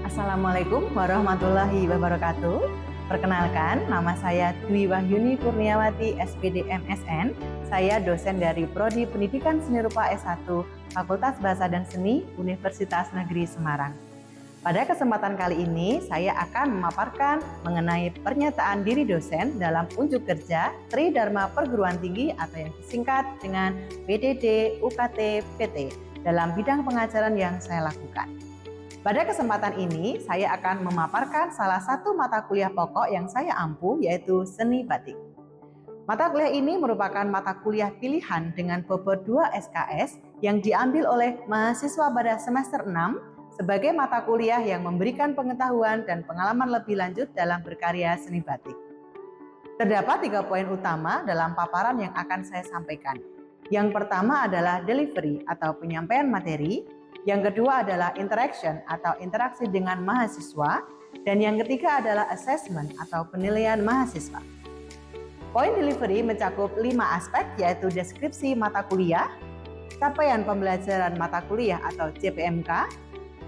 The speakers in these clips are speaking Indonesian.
Assalamualaikum warahmatullahi wabarakatuh. Perkenalkan, nama saya Dwi Wahyuni Kurniawati, SPD MSN. Saya dosen dari Prodi Pendidikan Seni Rupa S1, Fakultas Bahasa dan Seni, Universitas Negeri Semarang. Pada kesempatan kali ini, saya akan memaparkan mengenai pernyataan diri dosen dalam unjuk kerja Tridharma Perguruan Tinggi atau yang disingkat dengan PDD UKT PT dalam bidang pengajaran yang saya lakukan. Pada kesempatan ini, saya akan memaparkan salah satu mata kuliah pokok yang saya ampu, yaitu Seni Batik. Mata kuliah ini merupakan mata kuliah pilihan dengan bobot 2 SKS yang diambil oleh mahasiswa pada semester 6 sebagai mata kuliah yang memberikan pengetahuan dan pengalaman lebih lanjut dalam berkarya seni batik. Terdapat 3 poin utama dalam paparan yang akan saya sampaikan. Yang pertama adalah delivery atau penyampaian materi. Yang kedua adalah interaction atau interaksi dengan mahasiswa, dan yang ketiga adalah assessment atau penilaian mahasiswa. Poin delivery mencakup 5 aspek, yaitu deskripsi mata kuliah, capaian pembelajaran mata kuliah atau CPMK,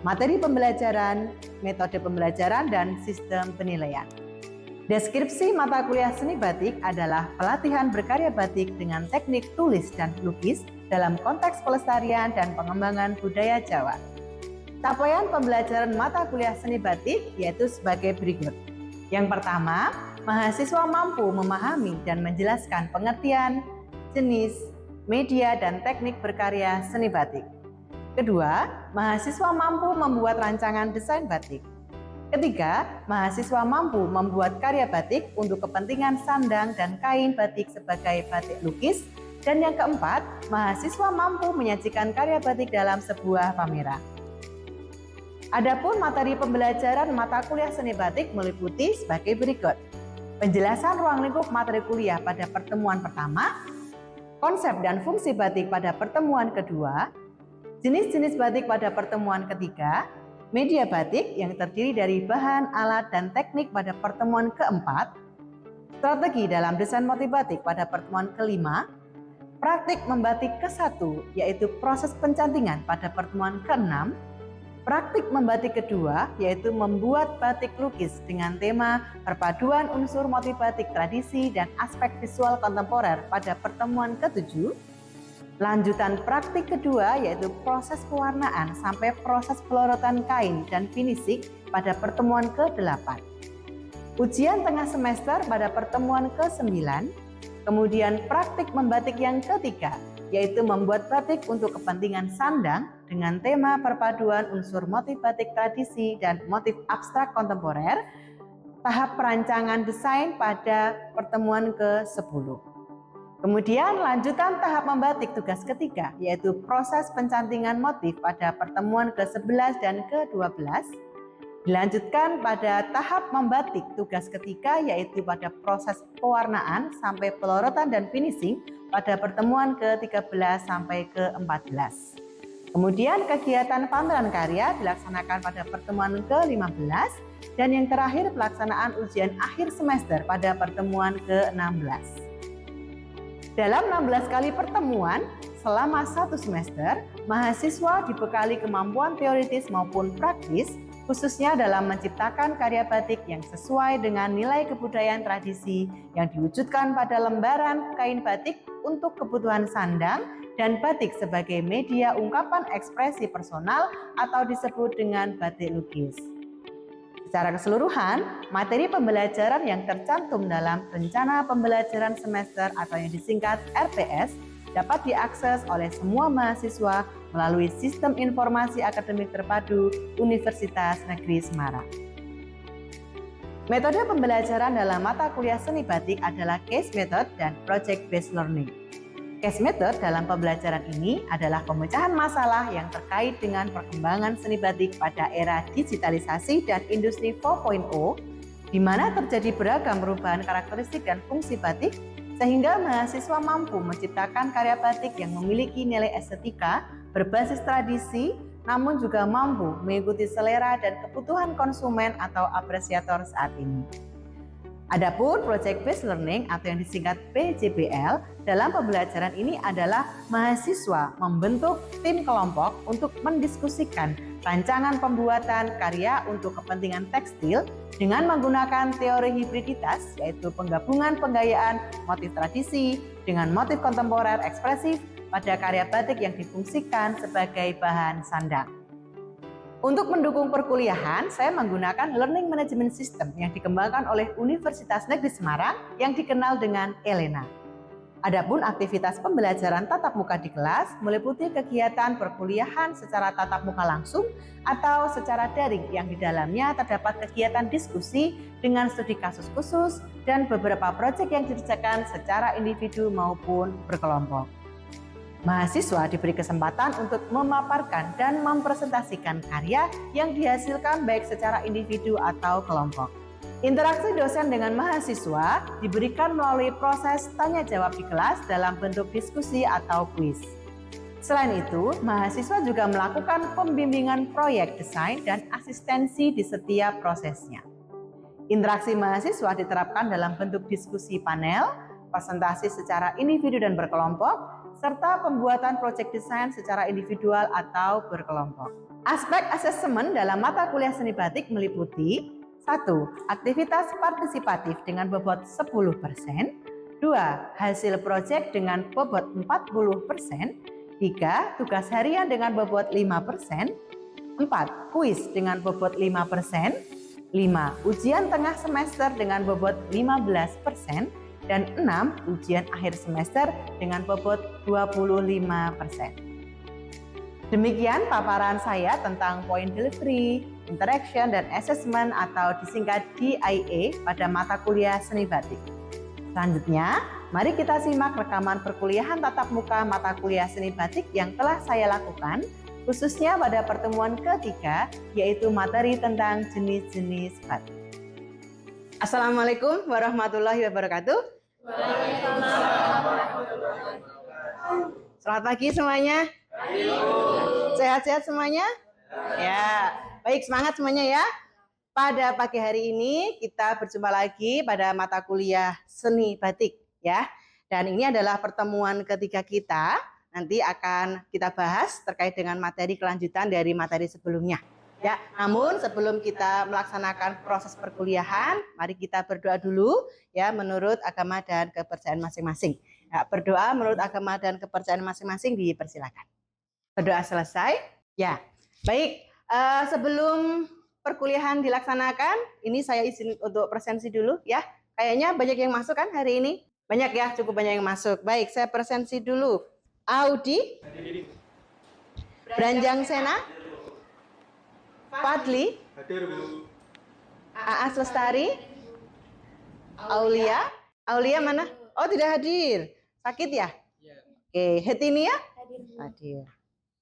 materi pembelajaran, metode pembelajaran, dan sistem penilaian. Deskripsi mata kuliah seni batik adalah pelatihan berkarya batik dengan teknik tulis dan lukis dalam konteks pelestarian dan pengembangan budaya Jawa. Capaian pembelajaran mata kuliah seni batik yaitu sebagai berikut. Yang pertama, mahasiswa mampu memahami dan menjelaskan pengertian, jenis, media, dan teknik berkarya seni batik. Kedua, mahasiswa mampu membuat rancangan desain batik. Ketiga, mahasiswa mampu membuat karya batik untuk kepentingan sandang dan kain batik sebagai batik lukis. Dan yang keempat, mahasiswa mampu menyajikan karya batik dalam sebuah pameran. Adapun materi pembelajaran mata kuliah seni batik meliputi sebagai berikut. Penjelasan ruang lingkup materi kuliah pada pertemuan pertama, konsep dan fungsi batik pada pertemuan kedua, jenis-jenis batik pada pertemuan ketiga, media batik yang terdiri dari bahan, alat, dan teknik pada pertemuan keempat, strategi dalam desain motif batik pada pertemuan kelima, praktik membatik ke-1 yaitu proses pencantingan pada pertemuan ke-6, praktik membatik kedua yaitu membuat batik lukis dengan tema perpaduan unsur motif batik tradisi dan aspek visual kontemporer pada pertemuan ke-7, lanjutan praktik kedua yaitu proses pewarnaan sampai proses pelorotan kain dan finishing pada pertemuan ke-8. Ujian tengah semester pada pertemuan ke-9, kemudian praktik membatik yang ketiga yaitu membuat batik untuk kepentingan sandang dengan tema perpaduan unsur motif batik tradisi dan motif abstrak kontemporer, tahap perancangan desain pada pertemuan ke-10. Kemudian lanjutan tahap membatik tugas ketiga yaitu proses pencantingan motif pada pertemuan ke-11 dan ke-12. Dilanjutkan pada tahap membatik tugas ketiga yaitu pada proses pewarnaan sampai pelorotan dan finishing pada pertemuan ke-13 sampai ke-14. Kemudian kegiatan pameran karya dilaksanakan pada pertemuan ke-15 dan yang terakhir pelaksanaan ujian akhir semester pada pertemuan ke-16. Dalam 16 kali pertemuan selama 1 semester, mahasiswa dibekali kemampuan teoritis maupun praktis, khususnya dalam menciptakan karya batik yang sesuai dengan nilai kebudayaan tradisi yang diwujudkan pada lembaran kain batik untuk kebutuhan sandang dan batik sebagai media ungkapan ekspresi personal atau disebut dengan batik lukis. Secara keseluruhan, materi pembelajaran yang tercantum dalam rencana pembelajaran semester atau yang disingkat RPS dapat diakses oleh semua mahasiswa melalui Sistem Informasi Akademik Terpadu Universitas Negeri Semarang. Metode pembelajaran dalam mata kuliah seni batik adalah case method dan project based learning. Case method dalam pembelajaran ini adalah pemecahan masalah yang terkait dengan perkembangan seni batik pada era digitalisasi dan industri 4.0, di mana terjadi beragam perubahan karakteristik dan fungsi batik, sehingga mahasiswa mampu menciptakan karya batik yang memiliki nilai estetika berbasis tradisi, namun juga mampu mengikuti selera dan kebutuhan konsumen atau apresiator saat ini. Adapun Project Based Learning atau yang disingkat PJBL dalam pembelajaran ini adalah mahasiswa membentuk tim kelompok untuk mendiskusikan rancangan pembuatan karya untuk kepentingan tekstil dengan menggunakan teori hibriditas, yaitu penggabungan penggayaan motif tradisi dengan motif kontemporer ekspresif pada karya batik yang difungsikan sebagai bahan sandang. Untuk mendukung perkuliahan, saya menggunakan Learning Management System yang dikembangkan oleh Universitas Negeri Semarang yang dikenal dengan ELENA. Adapun aktivitas pembelajaran tatap muka di kelas meliputi kegiatan perkuliahan secara tatap muka langsung atau secara daring yang di dalamnya terdapat kegiatan diskusi dengan studi kasus khusus dan beberapa proyek yang dikerjakan secara individu maupun berkelompok. Mahasiswa diberi kesempatan untuk memaparkan dan mempresentasikan karya yang dihasilkan baik secara individu atau kelompok. Interaksi dosen dengan mahasiswa diberikan melalui proses tanya jawab di kelas dalam bentuk diskusi atau kuis. Selain itu, mahasiswa juga melakukan pembimbingan proyek desain dan asistensi di setiap prosesnya. Interaksi mahasiswa diterapkan dalam bentuk diskusi panel, presentasi secara individu dan berkelompok, serta pembuatan proyek desain secara individual atau berkelompok. Aspek asesmen dalam mata kuliah seni batik meliputi 1. Aktivitas partisipatif dengan bobot 10%, 2. Hasil proyek dengan bobot 40%, 3. Tugas harian dengan bobot 5%, 4. Kuis dengan bobot 5%, 5. Ujian tengah semester dengan bobot 15%, dan 6. Ujian akhir semester dengan bobot 25%. Demikian paparan saya tentang point delivery, interaction, dan assessment atau disingkat DIA pada mata kuliah seni batik. Selanjutnya, mari kita simak rekaman perkuliahan tatap muka mata kuliah seni batik yang telah saya lakukan, khususnya pada pertemuan ketiga, yaitu materi tentang jenis-jenis batik. Assalamualaikum warahmatullahi wabarakatuh. Selamat pagi semuanya. Sehat-sehat semuanya? Ya, baik, semangat semuanya ya. Pada pagi hari ini kita berjumpa lagi pada mata kuliah seni batik ya. Dan ini adalah pertemuan ketiga kita. Nanti akan kita bahas terkait dengan materi kelanjutan dari materi sebelumnya. Ya, namun sebelum kita melaksanakan proses perkuliahan, mari kita berdoa dulu ya menurut agama dan kepercayaan masing-masing. Ya, berdoa menurut agama dan kepercayaan masing-masing dipersilakan. Berdoa selesai. Ya, baik. Sebelum perkuliahan dilaksanakan, ini saya izin untuk presensi dulu ya. Kayaknya banyak yang masuk kan hari ini? Banyak ya, cukup banyak yang masuk. Baik, saya presensi dulu. Audi, Branjang Sena, Fadli, hadir Bu. Aas Lestari, Aulia. Aulia mana? Oh, tidak hadir. Sakit ya? Ya. Oke, Hetinia? Hadir.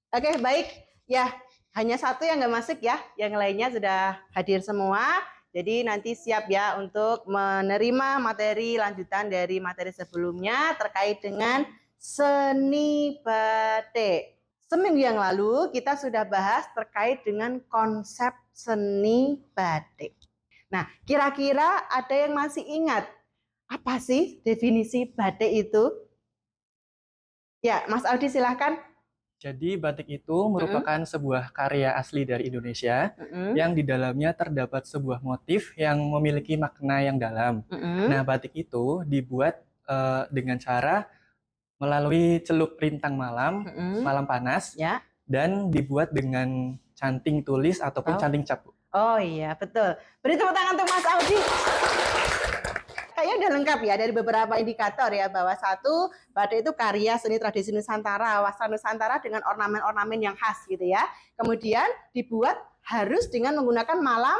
Oke, baik. Ya, hanya satu yang nggak masuk ya. Yang lainnya sudah hadir semua. Jadi nanti siap ya untuk menerima materi lanjutan dari materi sebelumnya terkait dengan seni batik. Seminggu yang lalu kita sudah bahas terkait dengan konsep seni batik. Nah, kira-kira ada yang masih ingat apa sih definisi batik itu? Ya, Mas Audi silahkan. Jadi batik itu merupakan sebuah karya asli dari Indonesia yang di dalamnya terdapat sebuah motif yang memiliki makna yang dalam. Nah, batik itu dibuat dengan cara melalui celup rintang malam, malam panas, Ya. dan dibuat dengan canting tulis ataupun canting cap. Oh iya, betul. Beri tepuk tangan untuk Mas Audi. Kayaknya udah lengkap ya dari beberapa indikator ya, bahwa satu, batik itu karya seni tradisi Nusantara, wastra Nusantara dengan ornamen-ornamen yang khas gitu ya. Kemudian dibuat harus dengan menggunakan malam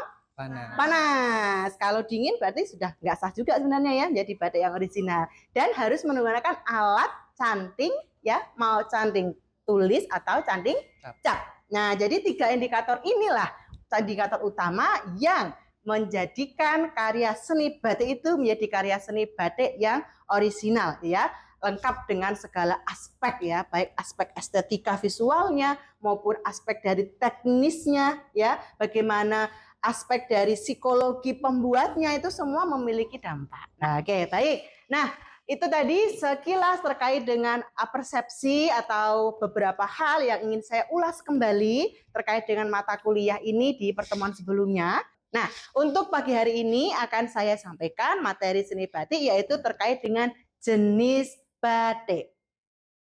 panas. Kalau dingin berarti sudah nggak sah juga sebenarnya ya, jadi batik yang original. Dan harus menggunakan alat canting ya, mau canting tulis atau canting cap. Nah, jadi 3 indikator inilah indikator utama yang menjadikan karya seni batik itu menjadi karya seni batik yang original ya, lengkap dengan segala aspek ya, baik aspek estetika visualnya maupun aspek dari teknisnya ya, bagaimana aspek dari psikologi pembuatnya itu semua memiliki dampak. Nah, oke, baik. Nah, itu tadi sekilas terkait dengan persepsi atau beberapa hal yang ingin saya ulas kembali terkait dengan mata kuliah ini di pertemuan sebelumnya. Nah, untuk pagi hari ini akan saya sampaikan materi seni batik yaitu terkait dengan jenis batik.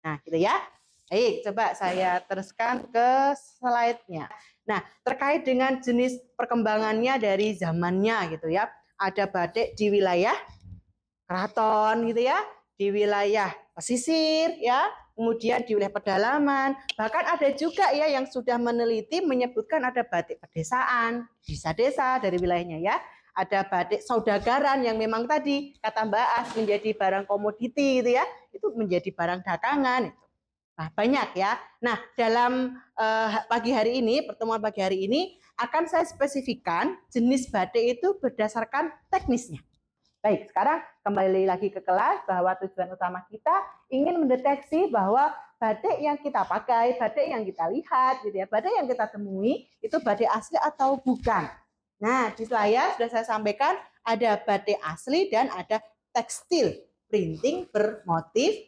Nah, gitu ya. Baik, coba saya teruskan ke slide-nya. Nah, terkait dengan jenis perkembangannya dari zamannya gitu ya. Ada batik di wilayah keraton gitu ya, di wilayah pesisir ya, kemudian di wilayah pedalaman, bahkan ada juga ya yang sudah meneliti menyebutkan ada batik pedesaan, desa-desa dari wilayahnya ya. Ada batik saudagaran yang memang tadi kata Mbak As menjadi barang komoditi gitu ya, itu menjadi barang dagangan. Nah, banyak ya. Nah, dalam pagi hari ini, pertemuan pagi hari ini akan saya spesifikkan jenis batik itu berdasarkan teknisnya. Baik, sekarang kembali lagi ke kelas bahwa tujuan utama kita ingin mendeteksi bahwa batik yang kita pakai, batik yang kita lihat, gitu ya, batik yang kita temui itu batik asli atau bukan. Nah, di layar sudah saya sampaikan ada batik asli dan ada tekstil printing bermotif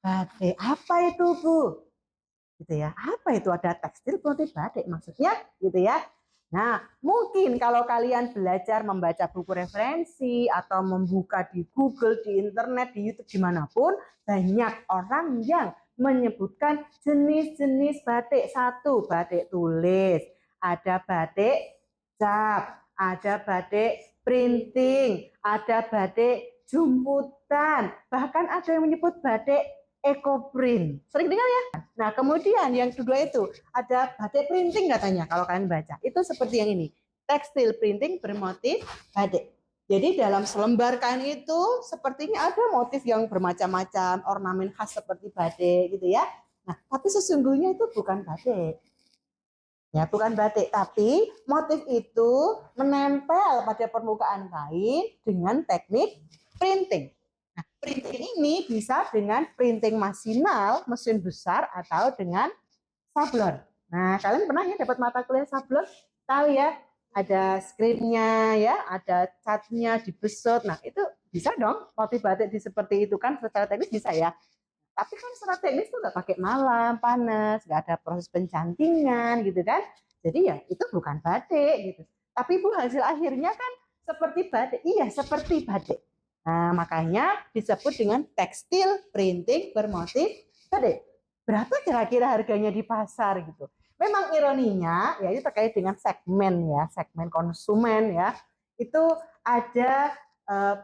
batik. Apa itu, Bu? Gitu ya. Apa itu ada tekstil motif batik maksudnya? Gitu ya. Nah, mungkin kalau kalian belajar membaca buku referensi atau membuka di Google, di internet, di YouTube, dimanapun, banyak orang yang menyebutkan jenis-jenis batik. Satu, batik tulis, ada batik cap, ada batik printing, ada batik jumputan, bahkan ada yang menyebut batik ekoprint. Sering dengar ya? Nah, kemudian yang kedua itu ada batik printing katanya kalau kalian baca. Itu seperti yang ini. Tekstil printing bermotif batik. Jadi dalam selembar kain itu sepertinya ada motif yang bermacam-macam, ornamen khas seperti batik gitu ya. Nah, tapi sesungguhnya itu bukan batik. Ya, bukan batik, tapi motif itu menempel pada permukaan kain dengan teknik printing. Nah, printing ini bisa dengan printing masinal, mesin besar, atau dengan sablon. Nah, kalian pernah ya dapat mata kuliah sablon? Tahu ya, ada skripnya ya, ada catnya dibesut. Nah, itu bisa dong motif batik di seperti itu kan secara teknis bisa ya. Tapi kan secara teknis tuh nggak pakai malam, panas, nggak ada proses pencantingan gitu kan. Jadi ya itu bukan batik gitu. Tapi Bu hasil akhirnya kan seperti batik. Iya, seperti batik. Nah, makanya disebut dengan tekstil printing bermotif batik. Berapa kira-kira harganya di pasar gitu? Memang ironinya ya itu terkait dengan segmen ya, segmen konsumen ya. Itu ada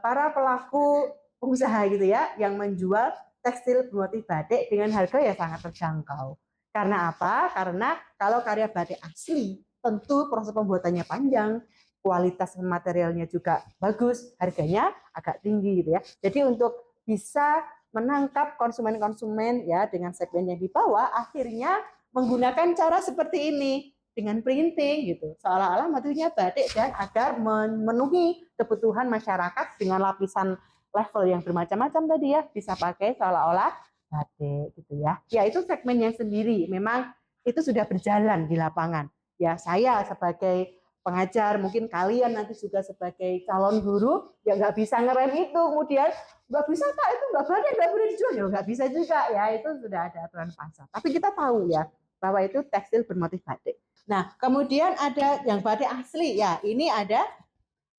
para pelaku pengusaha gitu ya yang menjual tekstil bermotif batik dengan harga yang sangat terjangkau. Karena apa? Karena kalau karya batik asli, tentu proses pembuatannya panjang, kualitas materialnya juga bagus, harganya agak tinggi gitu ya. Jadi untuk bisa menangkap konsumen-konsumen ya dengan segmen yang di bawah, akhirnya menggunakan cara seperti ini dengan printing gitu. Seolah-olah motifnya batik dan agar memenuhi kebutuhan masyarakat dengan lapisan level yang bermacam-macam tadi ya, bisa pakai seolah-olah batik gitu ya. Ya itu segmennya sendiri, memang itu sudah berjalan di lapangan. Ya saya sebagai pengajar, mungkin kalian nanti juga sebagai calon guru, ya nggak bisa ngerem itu, kemudian nggak bisa Pak, itu nggak batik, nggak boleh dijual, ya nggak bisa juga ya, itu sudah ada aturan pasar. Tapi kita tahu ya, bahwa itu tekstil bermotif batik. Nah, kemudian ada yang batik asli, ya ini ada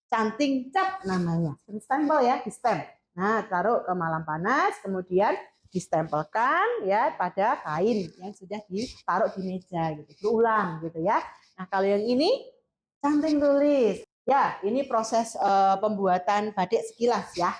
canting cap namanya, stempel ya, di stem. Nah, taruh ke malam panas, kemudian distempelkan ya pada kain yang sudah ditaruh di meja gitu, berulang gitu ya. Nah, kalau yang ini canting tulis. Ya, ini proses pembuatan batik sekilas ya.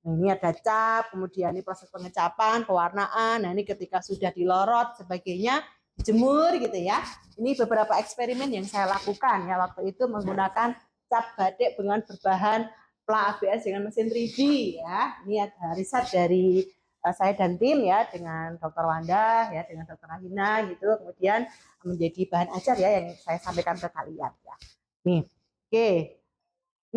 Nah, ini ada cap, kemudian ini proses pengecapan, pewarnaan. Nah, ini ketika sudah dilorot sebagainya, dijemur gitu ya. Ini beberapa eksperimen yang saya lakukan ya waktu itu menggunakan cap batik dengan berbahan pla ABS dengan mesin 3D ya. Ini ada riset dari saya dan tim ya dengan Dr. Wanda ya dengan Dr. Rahina gitu. Kemudian menjadi bahan ajar ya yang saya sampaikan ke kalian ya. Nih, oke.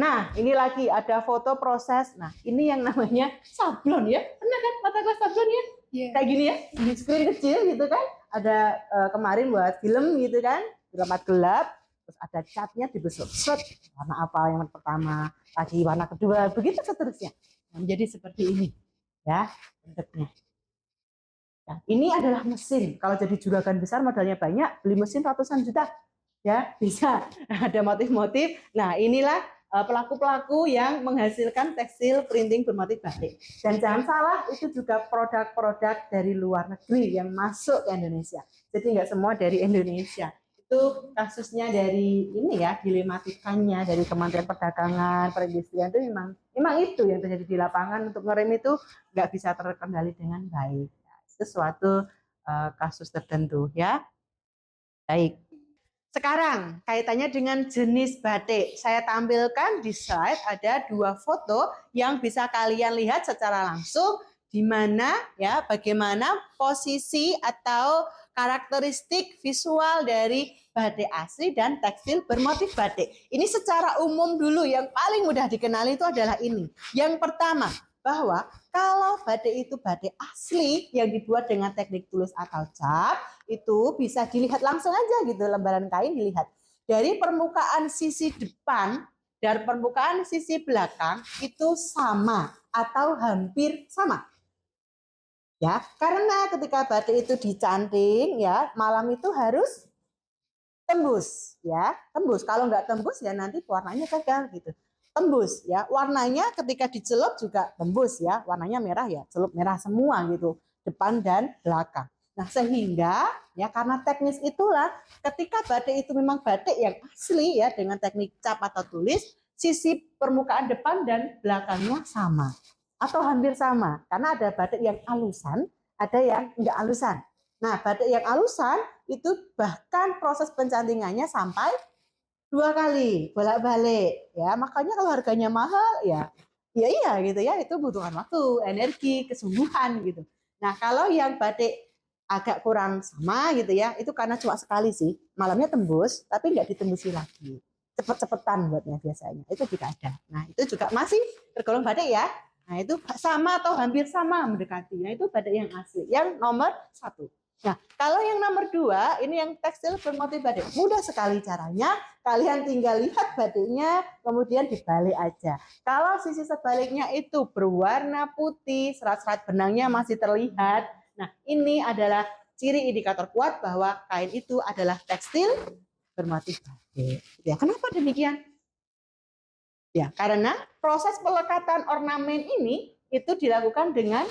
Nah, ini lagi ada foto proses. Nah, ini yang namanya sablon ya. Pernah kan mata kelas sablon ya? Yeah. Kayak gini ya, di screen kecil gitu kan. Ada kemarin buat film gitu kan, gelap gelap. terus ada catnya dibesut, set, warna apa yang pertama, lagi warna kedua, begitu seterusnya. Menjadi seperti ini, ya bentuknya. Nah, ini adalah mesin. Kalau jadi juragan besar modalnya banyak, beli mesin ratusan juta, ya bisa. Ada motif-motif. Nah, inilah pelaku-pelaku yang menghasilkan tekstil printing bermotif batik. Dan jangan salah, itu juga produk-produk dari luar negeri yang masuk ke Indonesia. Jadi nggak semua dari Indonesia. Itu kasusnya dari ini ya, dilematikannya dari Kementerian Perdagangan, Perindustrian itu memang itu yang terjadi di lapangan. Untuk ngerem itu nggak bisa terkendali dengan baik. Sesuatu kasus tertentu ya. Baik. Sekarang kaitannya dengan jenis batik. Saya tampilkan di slide ada 2 foto yang bisa kalian lihat secara langsung di mana ya bagaimana posisi atau karakteristik visual dari batik asli dan tekstil bermotif batik. Ini secara umum dulu yang paling mudah dikenali itu adalah ini. Yang pertama, bahwa kalau batik itu batik asli yang dibuat dengan teknik tulis atau cap, itu bisa dilihat langsung aja gitu, lembaran kain dilihat. Dari permukaan sisi depan dan permukaan sisi belakang itu sama atau hampir sama. Ya, karena ketika batik itu dicanting ya, malam itu harus tembus ya, tembus. Kalau nggak tembus ya nanti warnanya gagal gitu. Tembus ya, warnanya ketika dicelup juga tembus ya, warnanya merah ya, celup merah semua gitu, depan dan belakang. Nah, sehingga ya karena teknis itulah ketika batik itu memang batik yang asli ya dengan teknik cap atau tulis, sisi permukaan depan dan belakangnya sama atau hampir sama. Karena ada batik yang alusan, ada yang enggak alusan. Nah, batik yang alusan itu bahkan proses pencantingannya sampai 2 kali bolak-balik ya, makanya kalau harganya mahal ya iya gitu ya, itu butuhkan waktu, energi, kesungguhan gitu. Nah, kalau yang batik agak kurang sama gitu ya, itu karena cuma sekali sih, malamnya tembus tapi nggak ditembusi lagi, cepet-cepetan buatnya biasanya, itu juga ada. Nah, itu juga masih tergolong batik ya. Nah, itu sama atau hampir sama mendekati. Nah, itu batik yang asli, yang nomor 1. Nah, kalau yang nomor 2, ini yang tekstil bermotif batik. Mudah sekali caranya, kalian tinggal lihat batiknya, kemudian dibalik aja. Kalau sisi sebaliknya itu berwarna putih, serat-serat benangnya masih terlihat. Nah, ini adalah ciri indikator kuat bahwa kain itu adalah tekstil bermotif batik. Ya, kenapa demikian? Ya, karena proses pelekatan ornamen ini itu dilakukan dengan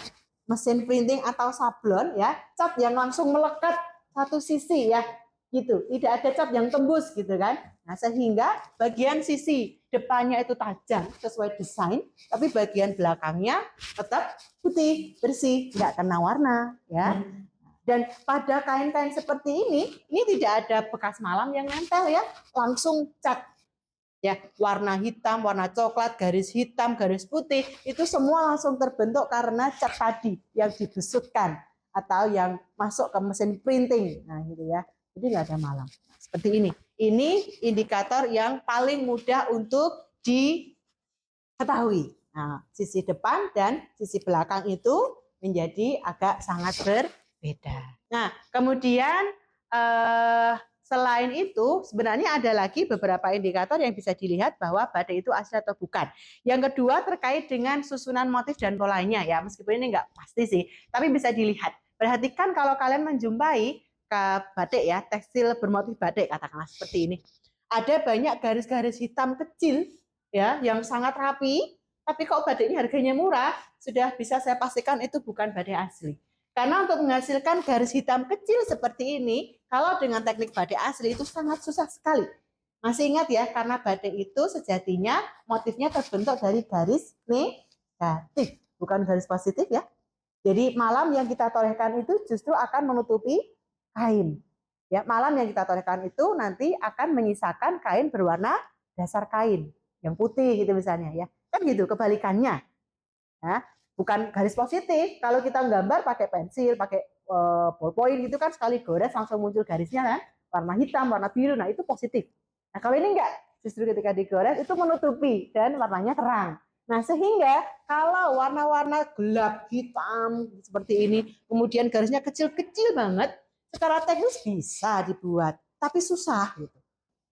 mesin printing atau sablon ya, cat yang langsung melekat satu sisi ya, gitu. Tidak ada cat yang tembus gitu kan. Nah, sehingga bagian sisi depannya itu tajam sesuai desain, tapi bagian belakangnya tetap putih, bersih, nggak kena warna ya. Dan pada kain-kain seperti ini tidak ada bekas malam yang nempel ya, langsung cat. Ya, warna hitam, warna coklat, garis hitam, garis putih, itu semua langsung terbentuk karena cat tadi yang dibesutkan atau yang masuk ke mesin printing. Nah, gitu ya. Jadi nggak ada malam. Seperti ini. Ini indikator yang paling mudah untuk diketahui. Nah, sisi depan dan sisi belakang itu menjadi agak sangat berbeda. Nah, kemudian selain itu, sebenarnya ada lagi beberapa indikator yang bisa dilihat bahwa batik itu asli atau bukan. Yang kedua terkait dengan susunan motif dan polanya ya, meskipun ini nggak pasti sih, tapi bisa dilihat. Perhatikan kalau kalian menjumpai ke batik ya, tekstil bermotif batik katakanlah seperti ini. Ada banyak garis-garis hitam kecil ya, yang sangat rapi, tapi kok batiknya harganya murah, sudah bisa saya pastikan itu bukan batik asli. Karena untuk menghasilkan garis hitam kecil seperti ini, kalau dengan teknik batik asli itu sangat susah sekali. Masih ingat ya, karena batik itu sejatinya motifnya terbentuk dari garis negatif, bukan garis positif ya. Jadi malam yang kita torehkan itu justru akan menutupi kain. Ya, malam yang kita torehkan itu nanti akan menyisakan kain berwarna dasar kain yang putih gitu misalnya ya. Kan gitu kebalikannya. Ya, bukan garis positif. Kalau kita gambar pakai pensil, pakai ballpoint gitu kan sekali gores langsung muncul garisnya kan, warna hitam, warna biru. Nah, itu positif. Nah, kalau ini enggak, justru ketika digores itu menutupi dan warnanya terang. Nah, sehingga kalau warna-warna gelap hitam seperti ini, kemudian garisnya kecil-kecil banget, secara teknis bisa dibuat, tapi susah gitu.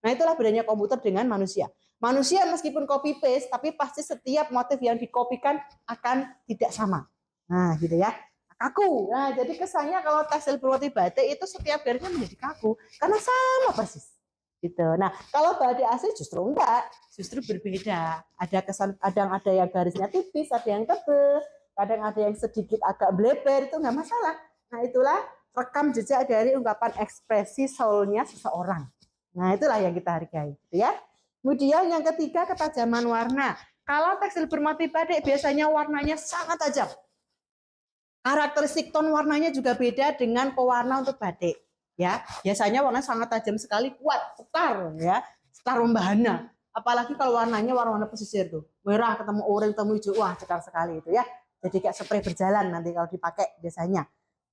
Nah, itulah bedanya komputer dengan manusia. Manusia meskipun copy paste, tapi pasti setiap motif yang dikopikan akan tidak sama. Nah, gitu ya. Kaku. Nah, jadi kesannya kalau tekstil bermotif batik itu setiap garisnya menjadi kaku karena sama persis. Gitu. Nah, kalau batik asli justru enggak, justru berbeda. Ada kesan, kadang ada yang garisnya tipis, ada yang tebal, kadang ada yang sedikit agak bleber, itu enggak masalah. Nah, itulah rekam jejak dari ungkapan ekspresi soulnya seseorang. Nah, itulah yang kita hargai, gitu ya. Kemudian yang ketiga, ketajaman warna. Kalau tekstil bermotif batik biasanya warnanya sangat tajam. Karakteristik ton warnanya juga beda dengan pewarna untuk batik. Ya, biasanya warna sangat tajam sekali, kuat, sekar, ya, sekar membahana. Apalagi kalau warnanya warna-warna pesisir tuh, merah ketemu oranye ketemu hijau, wah cekar sekali itu ya. Jadi kayak spray berjalan nanti kalau dipakai biasanya.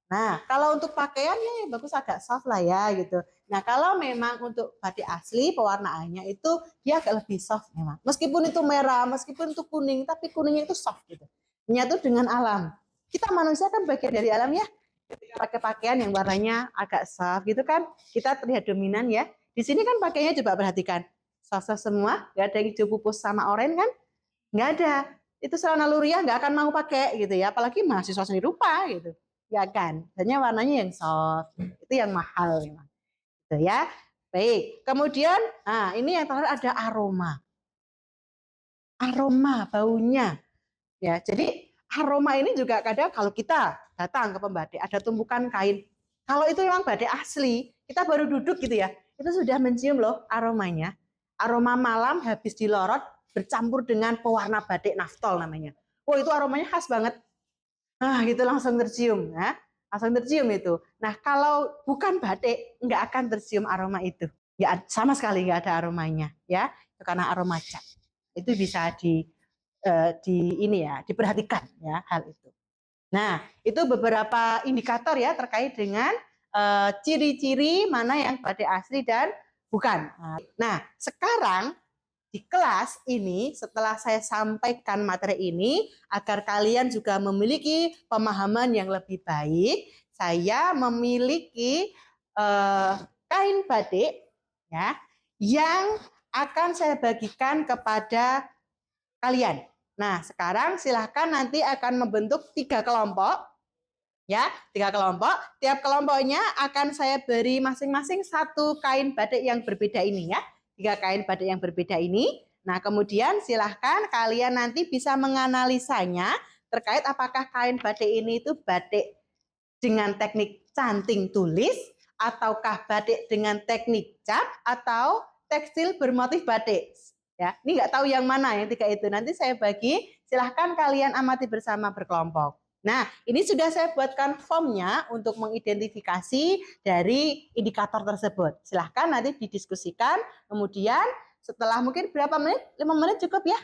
Nah, kalau untuk pakaiannya bagus agak soft lah ya gitu. Nah, kalau memang untuk batik asli pewarnaannya itu dia agak lebih soft memang. Meskipun itu merah, meskipun itu kuning, tapi kuningnya itu soft gitu. Menyatu dengan alam. Kita manusia kan bagian dari alam ya. Ketika pakai pakaian yang warnanya agak soft gitu kan, kita terlihat dominan ya. Di sini kan pakainya coba perhatikan. Soft-soft semua, nggak ada yang hijau pupus sama oranye kan? Nggak ada. Itu celana luria nggak akan mau pakai gitu ya, apalagi mahasiswa seni rupa gitu. Ya kan, hanya warnanya yang soft, itu yang mahal memang. Gitu ya. Baik, kemudian nah ini yang terakhir ada aroma. Aroma baunya. Ya, jadi aroma ini juga kadang kalau kita datang ke pembatik ada tumpukan kain. Kalau itu memang batik asli, kita baru duduk gitu ya, itu sudah mencium loh aromanya. Aroma malam habis dilorot bercampur dengan pewarna batik naftol namanya. Oh, itu aromanya khas banget. Nah, gitu langsung tercium, ya. Langsung tercium itu. Nah, kalau bukan batik, nggak akan tercium aroma itu. Ya, sama sekali nggak ada aromanya, ya. Karena aroma cat. Itu bisa diperhatikan ya hal itu. Nah, itu beberapa indikator ya terkait dengan ciri-ciri mana yang batik asli dan bukan. Nah, sekarang di kelas ini setelah saya sampaikan materi ini agar kalian juga memiliki pemahaman yang lebih baik, saya memiliki kain batik ya yang akan saya bagikan kepada kalian. Nah, sekarang silahkan nanti akan membentuk 3 kelompok. Ya, 3 kelompok. Tiap kelompoknya akan saya beri masing-masing 1 kain batik yang berbeda ini ya. 3 kain batik yang berbeda ini. Nah, kemudian silahkan kalian nanti bisa menganalisanya terkait apakah kain batik ini itu batik dengan teknik canting tulis, ataukah batik dengan teknik cap, atau tekstil bermotif batik. Ya, ini nggak tahu yang mana yang 3 itu. Nanti saya bagi, silahkan kalian amati bersama berkelompok. Nah, ini sudah saya buatkan formnya untuk mengidentifikasi dari indikator tersebut. Silahkan nanti didiskusikan, kemudian setelah mungkin berapa menit? 5 menit cukup ya?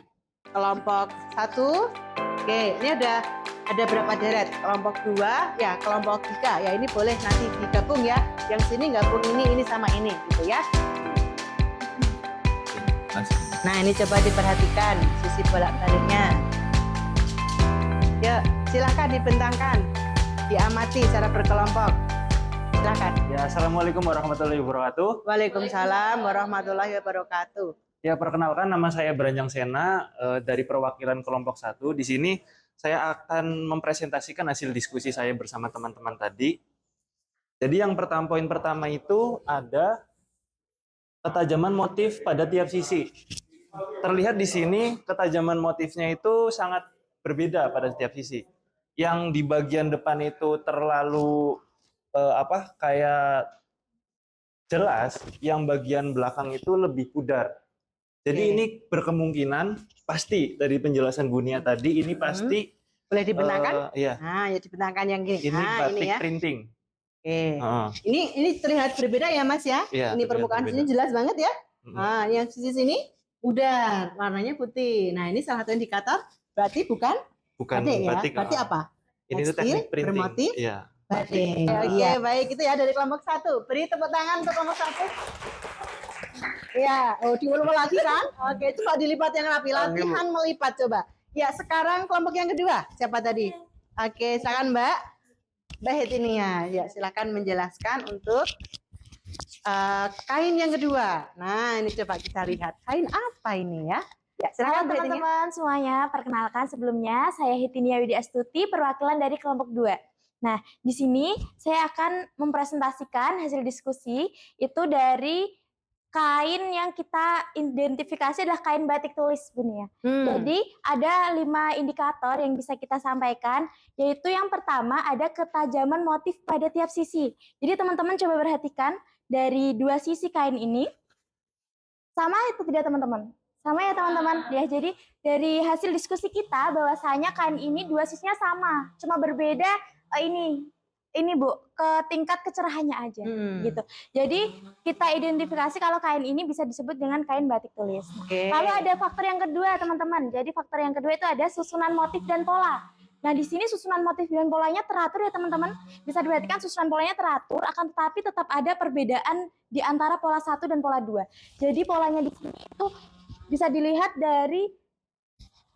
Kelompok 1, oke, ini ada berapa deret? Kelompok 2, ya kelompok 3, ya ini boleh nanti digabung ya. Yang sini gabung ini sama ini gitu ya. Nah, ini coba diperhatikan sisi bolak-baliknya. Yuk, silakan dibentangkan, diamati secara berkelompok. Silakan. Ya, assalamualaikum warahmatullahi wabarakatuh. Waalaikumsalam warahmatullahi wabarakatuh. Ya, perkenalkan nama saya Beranjang Sena dari perwakilan kelompok 1. Di sini saya akan mempresentasikan hasil diskusi saya bersama teman-teman tadi. Jadi yang poin pertama itu ada ketajaman motif pada tiap sisi. Terlihat di sini ketajaman motifnya itu sangat berbeda pada setiap sisi. Yang di bagian depan itu terlalu kayak jelas, yang bagian belakang itu lebih pudar. Jadi ini berkemungkinan pasti dari penjelasan Bunia tadi ini pasti boleh dibentangkan? Iya. Nah, ya dibentangkan yang gini. Ini batik ini ya. printing. Oke. Ini terlihat berbeda ya, Mas ya? Iya, ini permukaan sini jelas banget ya. Nah, yang sisi sini udah warnanya putih. Nah, ini salah satu indikator berarti bukan batik ya. Berarti apa? Ini itu teknik printing. Bermotif. Iya. Batik. Oke, baik itu ya dari kelompok 1. Beri tepuk tangan untuk kelompok 1. Ya, diulang lagi kan? Oke, coba dilipat yang rapi. Latihan melipat coba. Ya, sekarang kelompok yang kedua. Siapa tadi? Oke, silakan Mbak. Mbak Hetini ya. Ya, silakan menjelaskan untuk kain yang kedua. Nah, ini coba kita lihat. Kain apa ini ya? Ya, silakan Halo teman-teman semuanya, perkenalkan sebelumnya saya Hitinia Widi Astuti, perwakilan dari kelompok 2. Nah, di sini saya akan mempresentasikan hasil diskusi itu dari kain yang kita identifikasi adalah kain batik tulis, Bun ya. Jadi ada 5 indikator yang bisa kita sampaikan, yaitu yang pertama ada ketajaman motif pada tiap sisi. Jadi teman-teman coba perhatikan dari 2 sisi kain ini, sama itu tidak teman-teman? Sama ya teman-teman. Ya, jadi dari hasil diskusi kita bahwasanya kain ini 2 sisinya sama, cuma berbeda ini Bu, ke tingkat kecerahannya aja gitu. Jadi kita identifikasi kalau kain ini bisa disebut dengan kain batik tulis. Lalu ada faktor yang kedua teman-teman. Jadi faktor yang kedua itu ada susunan motif dan pola. Nah, di sini susunan motif dan polanya teratur ya teman-teman. Bisa diperhatikan susunan polanya teratur, akan tetapi tetap ada perbedaan di antara pola 1 dan pola 2. Jadi polanya di sini itu bisa dilihat dari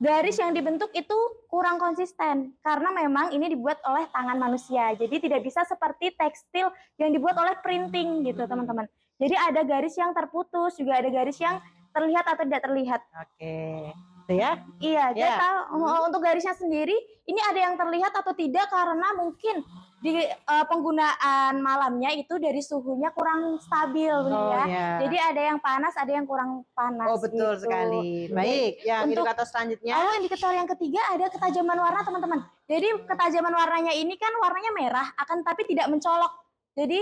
garis yang dibentuk itu kurang konsisten karena memang ini dibuat oleh tangan manusia. Jadi tidak bisa seperti tekstil yang dibuat oleh printing gitu, teman-teman. Jadi ada garis yang terputus, juga ada garis yang terlihat atau tidak terlihat. Oke. Ya? Iya, kita untuk garisnya sendiri ini ada yang terlihat atau tidak karena mungkin di penggunaan malamnya itu dari suhunya kurang stabil ya. Jadi ada yang panas, ada yang kurang panas. Oh, betul gitu. sekali. Baik, yang Untuk indikator selanjutnya. indikator yang ketiga ada ketajaman warna, teman-teman. Jadi ketajaman warnanya ini kan warnanya merah, akan tapi tidak mencolok. Jadi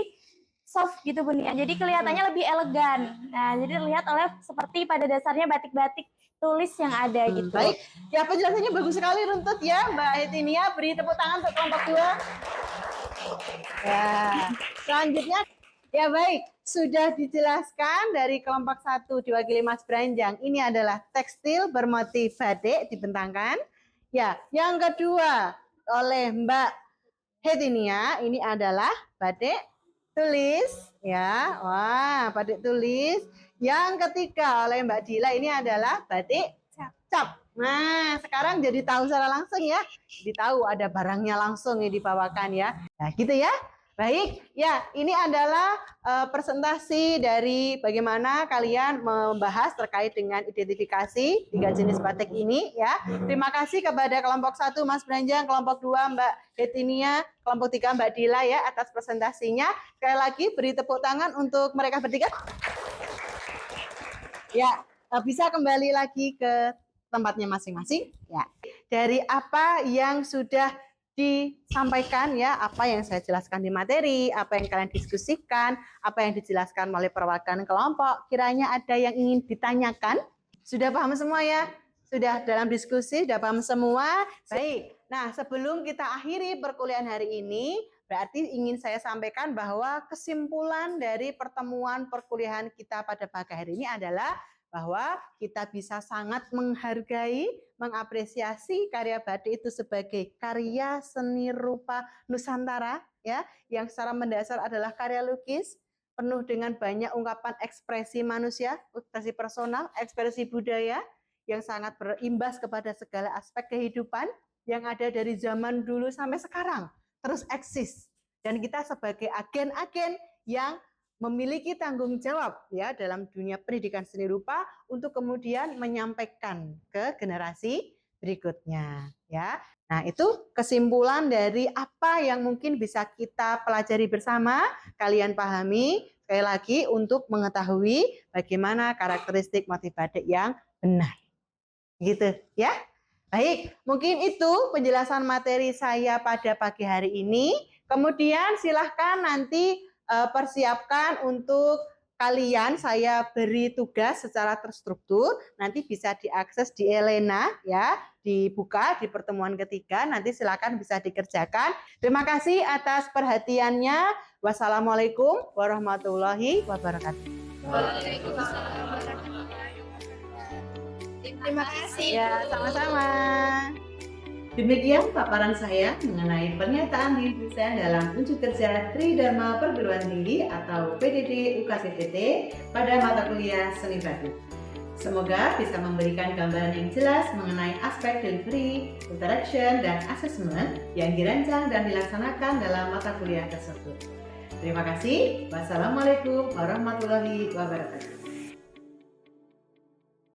soft gitu Bun ya. Jadi kelihatannya lebih elegan. Nah, jadi terlihat oleh seperti pada dasarnya batik-batik tulis yang ada gitu. Baik, ya penjelasannya bagus sekali runtut ya Mbak Hetinia. Beri tepuk tangan untuk kelompok 2. Ya, selanjutnya ya baik, sudah dijelaskan dari kelompok 1 diwakili Mas Branjang. Ini adalah tekstil bermotif batik dibentangkan. Ya, yang kedua oleh Mbak Hetinia ini adalah batik tulis ya. Wah, batik tulis. Yang ketiga oleh Mbak Dila ini adalah batik cap. Nah, sekarang jadi tahu secara langsung ya. Jadi tahu ada barangnya langsung yang dibawakan ya. Nah, gitu ya. Baik, ya ini adalah presentasi dari bagaimana kalian membahas terkait dengan identifikasi 3 jenis batik ini ya. Terima kasih kepada kelompok 1 Mas Branjang, kelompok 2 Mbak Hetinia, kelompok 3 Mbak Dila ya atas presentasinya. Sekali lagi beri tepuk tangan untuk mereka bertiga. Ya, bisa kembali lagi ke tempatnya masing-masing ya. Dari apa yang sudah disampaikan ya, apa yang saya jelaskan di materi, apa yang kalian diskusikan, apa yang dijelaskan oleh perwakilan kelompok, kiranya ada yang ingin ditanyakan? Sudah paham semua ya? Sudah dalam diskusi, sudah paham semua? Baik, nah sebelum kita akhiri perkuliahan hari ini, berarti ingin saya sampaikan bahwa kesimpulan dari pertemuan perkuliahan kita pada pagi hari ini adalah bahwa kita bisa sangat menghargai, mengapresiasi karya batik itu sebagai karya seni rupa Nusantara ya, yang secara mendasar adalah karya lukis penuh dengan banyak ungkapan ekspresi manusia, ekspresi personal, ekspresi budaya yang sangat berimbas kepada segala aspek kehidupan yang ada dari zaman dulu sampai sekarang terus eksis, dan kita sebagai agen-agen yang memiliki tanggung jawab ya dalam dunia pendidikan seni rupa untuk kemudian menyampaikan ke generasi berikutnya ya. Nah, itu kesimpulan dari apa yang mungkin bisa kita pelajari bersama, kalian pahami sekali lagi untuk mengetahui bagaimana karakteristik motif batik yang benar. Gitu ya. Baik, mungkin itu penjelasan materi saya pada pagi hari ini. Kemudian silahkan nanti persiapkan untuk kalian, saya beri tugas secara terstruktur, nanti bisa diakses di Elena ya, dibuka di pertemuan ketiga, nanti silakan bisa dikerjakan. Terima kasih atas perhatiannya. Wassalamualaikum warahmatullahi wabarakatuh. Waalaikumsalam warahmatullahi wabarakatuh. Terima kasih. Ya, sama-sama. Demikian paparan saya mengenai pernyataan diri dosen dalam unjuk kerja Tridharma Perguruan Tinggi atau PDD UKCTT pada mata kuliah Seni Batik. Semoga bisa memberikan gambaran yang jelas mengenai aspek delivery, interaction, dan assessment yang dirancang dan dilaksanakan dalam mata kuliah tersebut. Terima kasih. Wassalamualaikum warahmatullahi wabarakatuh.